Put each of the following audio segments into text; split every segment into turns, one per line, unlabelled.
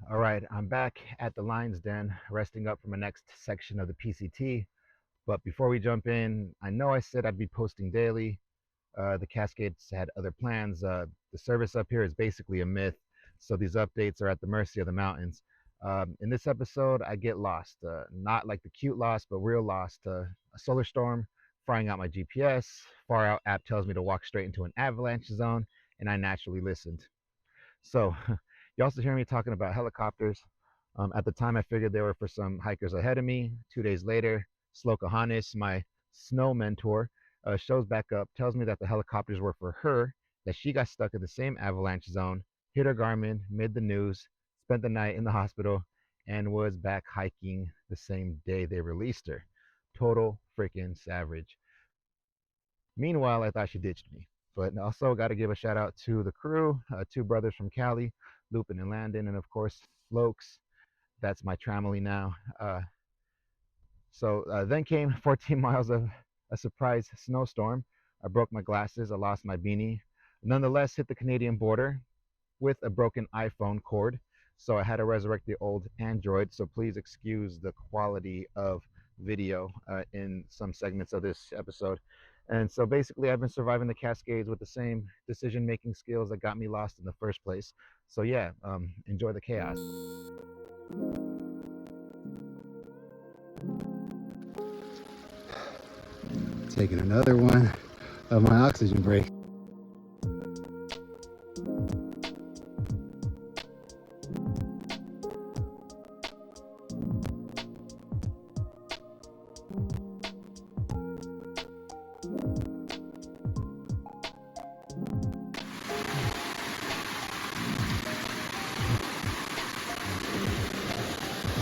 All right, I'm back at the Lion's Den, resting up for my next section of the PCT. But before we jump in, I know I said I'd be posting daily. The Cascades had other plans. The service up here is basically a myth, so these updates are at the mercy of the mountains. In this episode, I get lost. Not like the cute lost, but real lost. A solar storm frying out my GPS. Far Out app tells me to walk straight into an avalanche zone, and I naturally listened. So you also hear me talking about helicopters. At the time, I figured they were for some hikers ahead of me. 2 days later, Sloka Hannes, my snow mentor, shows back up, tells me that the helicopters were for her, that she got stuck in the same avalanche zone, hit her Garmin, made the news, spent the night in the hospital, and was back hiking the same day they released her. Total freaking savage. Meanwhile, I thought she ditched me. But also got to give a shout out to the crew, two brothers from Cali, Lupin and Landon, and of course, Flokes. That's my tramily now. So then came 14 miles of a surprise snowstorm. I broke my glasses, I lost my beanie. Nonetheless, hit the Canadian border with a broken iPhone cord. So I had to resurrect the old Android. So please excuse the quality of video in some segments of this episode. And so basically, I've been surviving the Cascades with the same decision making skills that got me lost in the first place. So yeah, enjoy the chaos.
Taking another one of my oxygen break.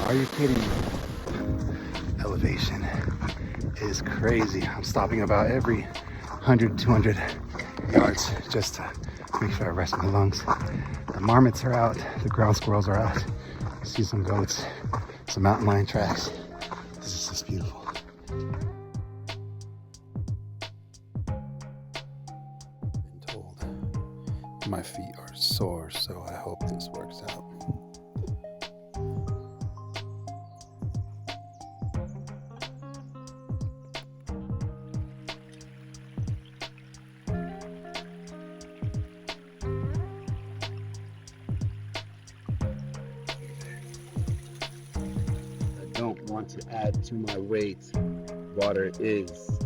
Are you kidding me? Elevation is crazy. I'm stopping about every 100, 200 yards just to make sure I rest my lungs. The marmots are out, the ground squirrels are out. See some goats, some mountain lion tracks. This is just beautiful. Been told my feet are sore, so I hope this works out. Don't want to add to my weight. Water is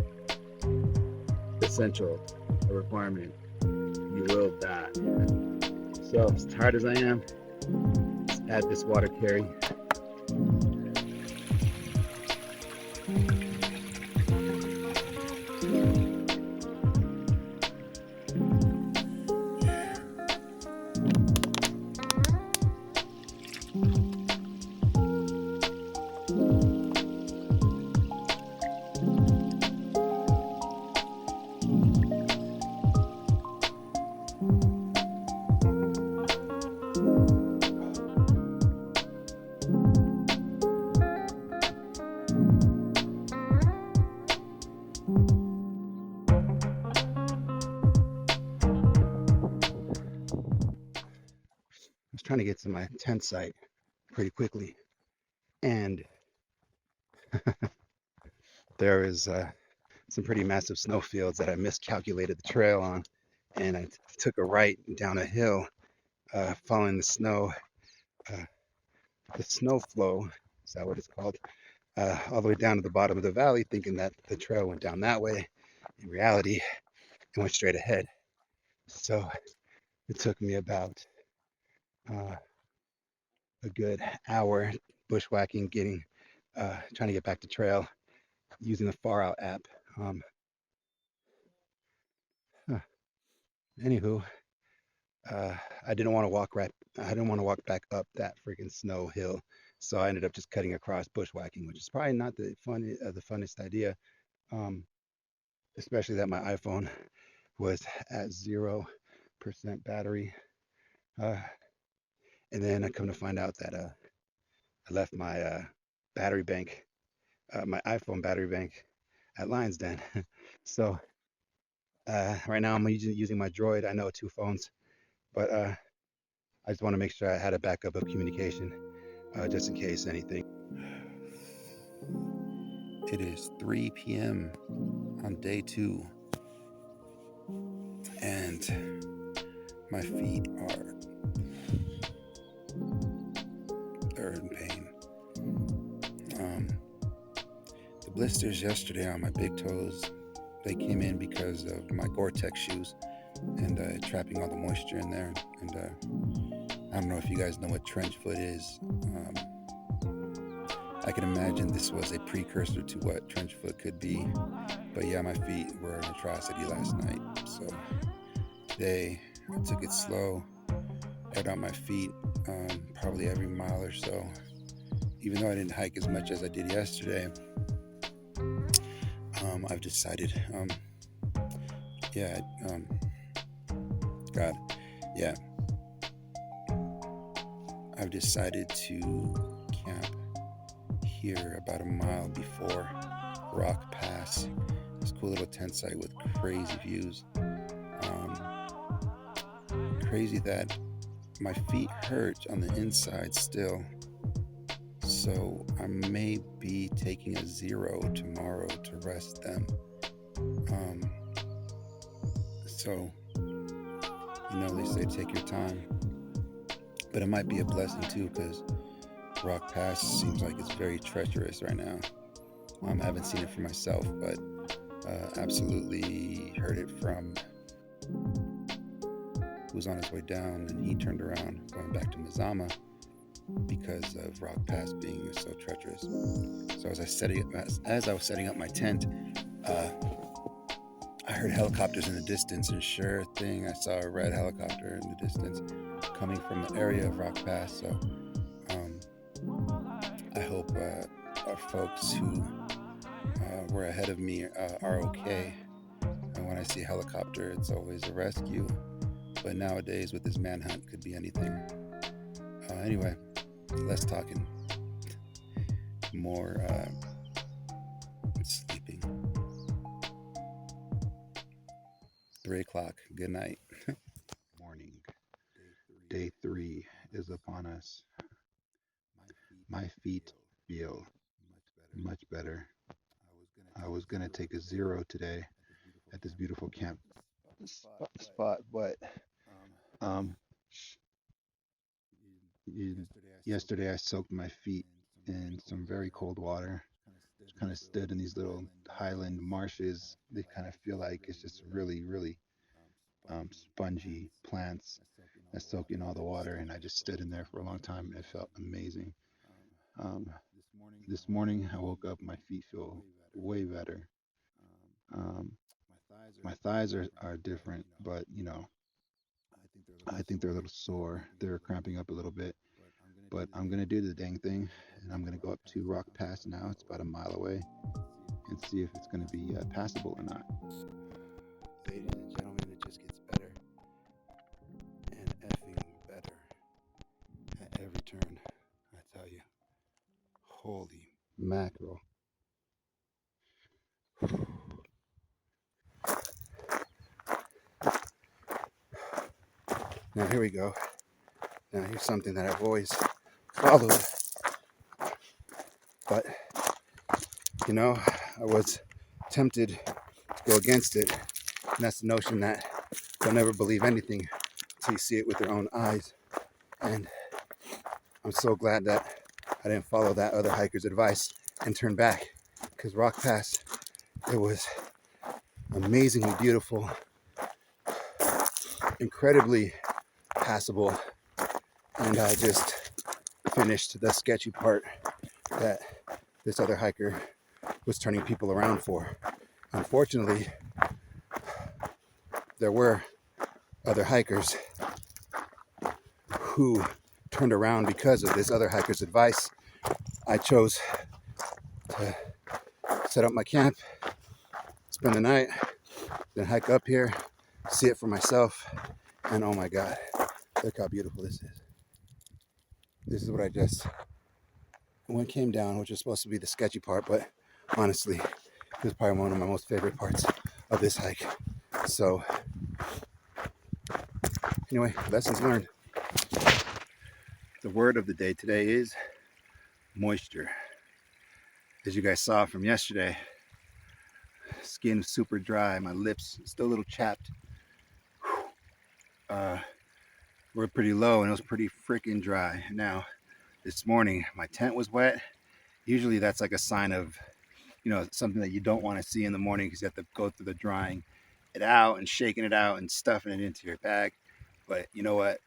essential, a requirement. You will die. So as tired as I am, let's add this water carry. I was trying to get to my tent site pretty quickly, and there is some pretty massive snow fields that I miscalculated the trail on, and I took a right down a hill, following the snow flow, is that what it's called, all the way down to the bottom of the valley, thinking that the trail went down that way. In reality, it went straight ahead. So it took me about a good hour bushwhacking, trying to get back to trail using the Far Out app. Huh. Anywho, I didn't want to walk back up that freaking snow hill, so I ended up just cutting across bushwhacking, which is probably not the funnest idea, especially that my iPhone was at 0% battery, and then I come to find out that I left my battery bank, my iPhone battery bank, at Lion's Den. So right now I'm using my Droid. I know 2 phones, but I just want to make sure I had a backup of communication just in case anything. It is 3 p.m. on day 2, and my feet are in pain. The blisters yesterday on my big toes, they came in because of my Gore-Tex shoes and trapping all the moisture in there. And I don't know if you guys know what trench foot is. I can imagine this was a precursor to what trench foot could be. But yeah, my feet were an atrocity last night. So today I took it slow, aired out my feet probably every mile or so. Even though I didn't hike as much as I did yesterday, I've decided, I've decided to camp here about a mile before Rock Pass. This cool little tent site with crazy views. Crazy that my feet hurt on the inside still. So I may be taking a 0 tomorrow to rest them. So, they say take your time. But it might be a blessing too, because Rock Pass seems like it's very treacherous right now. I haven't seen it for myself, but absolutely heard it from who was on his way down, and he turned around going back to Mazama because of Rock Pass being so treacherous. So as I was setting up my tent, I heard helicopters in the distance, and sure thing, I saw a red helicopter in the distance coming from the area of Rock Pass. So I hope our folks who were ahead of me are okay. And when I see a helicopter, it's always a rescue. But nowadays with this manhunt, could be anything. Anyway, less talking, more sleeping. 3 o'clock. Good night. Morning. Day 3 is upon us. My feet feel much better. I was gonna take a 0 today at this beautiful camp spot, but yesterday I soaked my feet in some very cold water. Just kind of stood in these little highland marshes. They kind of feel like it's just really, really spongy plants that soak in all the water, and I just stood in there for a long time, and it felt amazing. This morning I woke up, my feet feel way better. My thighs are different, but I think they're a little sore. They're cramping up a little bit, but I'm gonna do the dang thing, and I'm gonna go up to Rock Pass now. It's about a mile away, and see if it's gonna be passable or not. Ladies and gentlemen, it just gets better and effing better at every turn. I tell you, holy mackerel. Now here we go. Now here's something that I've always followed, but I was tempted to go against it, and that's the notion that you'll never believe anything until you see it with your own eyes. And I'm so glad that I didn't follow that other hiker's advice and turn back, because Rock Pass, it was amazingly beautiful, incredibly passable, and I just finished the sketchy part that this other hiker was turning people around for. Unfortunately, there were other hikers who turned around because of this other hiker's advice. I chose to set up my camp, spend the night, then hike up here, see it for myself, and oh my God, look how beautiful this is. This is what came down, which was supposed to be the sketchy part, but honestly, it was probably one of my most favorite parts of this hike. So, anyway, lessons learned. The word of the day today is moisture. As you guys saw from yesterday, skin super dry, my lips still a little chapped. We're pretty low and it was pretty freaking dry. Now, this morning, my tent was wet. Usually that's like a sign of, something that you don't want to see in the morning because you have to go through the drying it out and shaking it out and stuffing it into your bag. But you know what?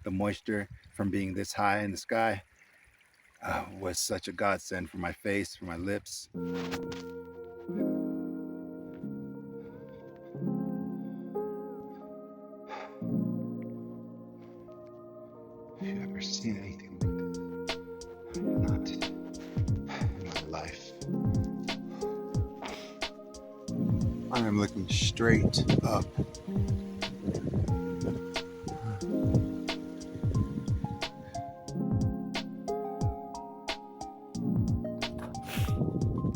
The moisture from being this high in the sky was such a godsend for my face, for my lips. If you've ever seen anything like this, not in my life. I am looking straight up.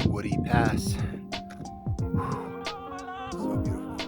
Woody Pass. So beautiful.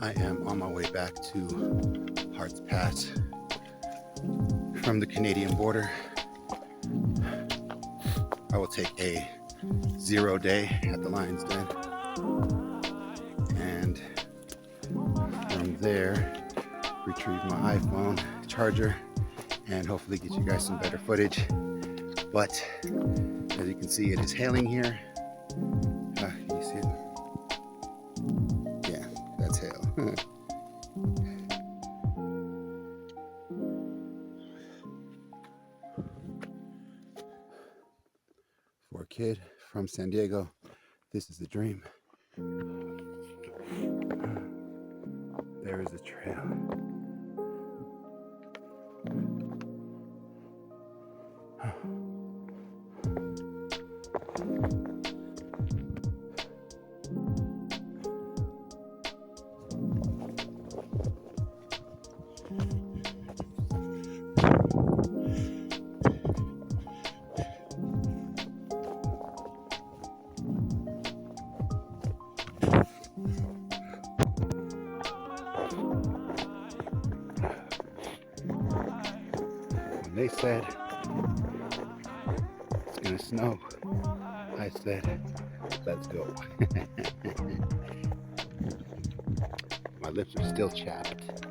I am on my way back to Harts Pass from the Canadian border. I will take a 0 day at the Lion's Den, and from there retrieve my iPhone charger and hopefully get you guys some better footage. But as you can see, it is hailing here. Can you see it? Yeah, that's hail. For a kid from San Diego, this is the dream. There is a trail. They said it's gonna snow. I said, let's go. My lips are still chapped.